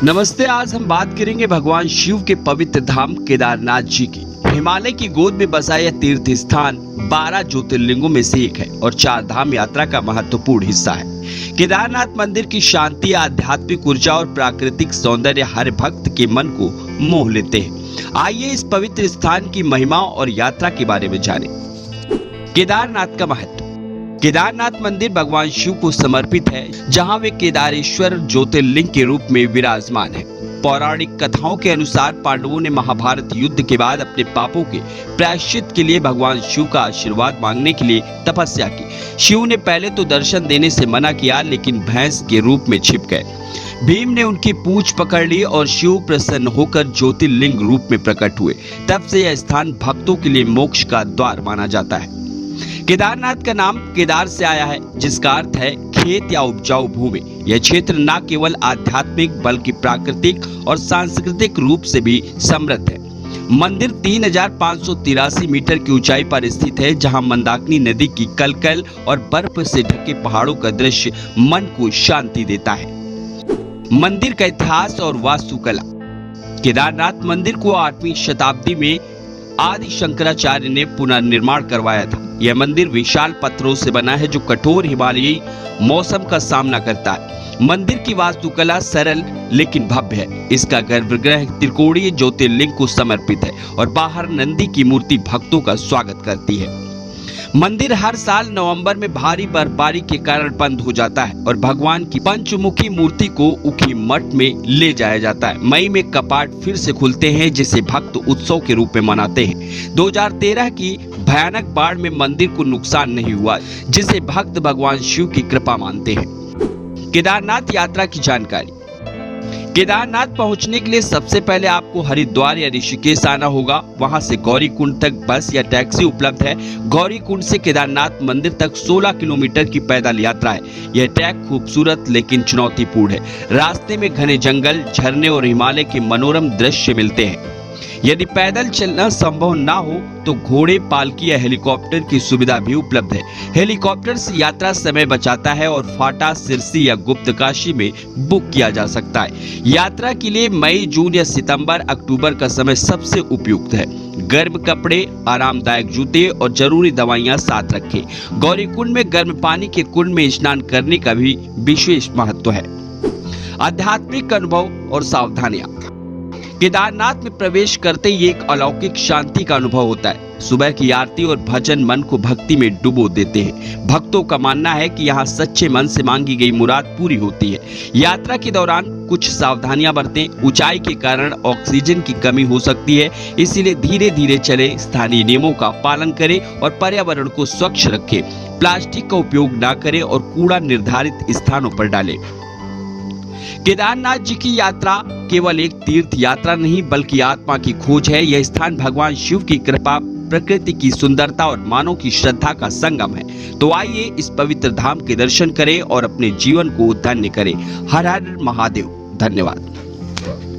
नमस्ते। आज हम बात करेंगे भगवान शिव के पवित्र धाम केदारनाथ जी की। हिमालय की गोद में बसा यह तीर्थ स्थान 12 ज्योतिर्लिंगों में से एक है और 4 धाम यात्रा का महत्वपूर्ण हिस्सा है। केदारनाथ मंदिर की शांति, आध्यात्मिक ऊर्जा और प्राकृतिक सौंदर्य हर भक्त के मन को मोह लेते हैं। आइए इस पवित्र स्थान की महिमा और यात्रा के बारे में जानें। केदारनाथ का महत्व। केदारनाथ मंदिर भगवान शिव को समर्पित है, जहां वे केदारेश्वर ज्योतिर्लिंग के रूप में विराजमान है। पौराणिक कथाओं के अनुसार पांडवों ने महाभारत युद्ध के बाद अपने पापों के प्रायश्चित के लिए भगवान शिव का आशीर्वाद मांगने के लिए तपस्या की। शिव ने पहले तो दर्शन देने से मना किया, लेकिन भैंस के रूप में छिप गए। भीम ने उनकी पूंछ पकड़ ली और शिव प्रसन्न होकर ज्योतिर्लिंग रूप में प्रकट हुए। तब से यह स्थान भक्तों के लिए मोक्ष का द्वार माना जाता है। केदारनाथ का नाम केदार से आया है, जिसका अर्थ है खेत या उपजाऊ भूमि। यह क्षेत्र न केवल आध्यात्मिक बल्कि प्राकृतिक और सांस्कृतिक रूप से भी समृद्ध है। मंदिर 3583 मीटर की ऊंचाई पर स्थित है, जहां मंदाकिनी नदी की कलकल और बर्फ से ढके पहाड़ों का दृश्य मन को शांति देता है। मंदिर का इतिहास और वास्तुकला। केदारनाथ मंदिर को 8वीं शताब्दी में आदि शंकराचार्य ने पुनर्निर्माण करवाया था। यह मंदिर विशाल पत्थरों से बना है, जो कठोर हिमालयी मौसम का सामना करता है। मंदिर की वास्तुकला सरल लेकिन भव्य है। इसका गर्भगृह त्रिकोणीय ज्योतिर्लिंग को समर्पित है और बाहर नंदी की मूर्ति भक्तों का स्वागत करती है। मंदिर हर साल नवंबर में भारी बर्फबारी के कारण बंद हो जाता है और भगवान की पंचमुखी मूर्ति को उखी मठ में ले जाया जाता है। मई में कपाट फिर से खुलते हैं, जिसे भक्त उत्सव के रूप में मनाते हैं। 2013 की भयानक बाढ़ में मंदिर को नुकसान नहीं हुआ, जिसे भक्त भगवान शिव की कृपा मानते हैं। केदारनाथ यात्रा की जानकारी। केदारनाथ पहुंचने के लिए सबसे पहले आपको हरिद्वार या ऋषिकेश आना होगा। वहां से गौरीकुंड तक बस या टैक्सी उपलब्ध है। गौरीकुंड से केदारनाथ मंदिर तक 16 किलोमीटर की पैदल यात्रा है। यह ट्रैक खूबसूरत लेकिन चुनौतीपूर्ण है। रास्ते में घने जंगल, झरने और हिमालय के मनोरम दृश्य मिलते हैं। यदि पैदल चलना संभव ना हो तो घोड़े, पालकी या हेलीकॉप्टर की सुविधा भी उपलब्ध है। हेलीकॉप्टर से यात्रा समय बचाता है और फाटा, सिरसी या गुप्तकाशी में बुक किया जा सकता है। यात्रा के लिए मई, जून या सितंबर, अक्टूबर का समय सबसे उपयुक्त है। गर्म कपड़े, आरामदायक जूते और जरूरी दवाइयां साथ रखें। गौरीकुंड में गर्म पानी के कुंड में स्नान करने का भी विशेष महत्व है। आध्यात्मिक अनुभव और सावधानियां। केदारनाथ में प्रवेश करते ही एक अलौकिक शांति का अनुभव होता है। सुबह की आरती और भजन मन को भक्ति में डुबो देते हैं। भक्तों का मानना है कि यहाँ सच्चे मन से मांगी गई मुराद पूरी होती है। यात्रा के दौरान कुछ सावधानियां बरतें। ऊंचाई के कारण ऑक्सीजन की कमी हो सकती है, इसीलिए धीरे धीरे चलें। स्थानीय नियमों का पालन करें और पर्यावरण को स्वच्छ रखें। प्लास्टिक का उपयोग न करें और कूड़ा निर्धारित स्थानों पर डालें। केदारनाथ जी की यात्रा केवल एक तीर्थ यात्रा नहीं बल्कि आत्मा की खोज है। यह स्थान भगवान शिव की कृपा, प्रकृति की सुंदरता और मानव की श्रद्धा का संगम है। तो आइए इस पवित्र धाम के दर्शन करें और अपने जीवन को धन्य करें। हर हर महादेव। धन्यवाद।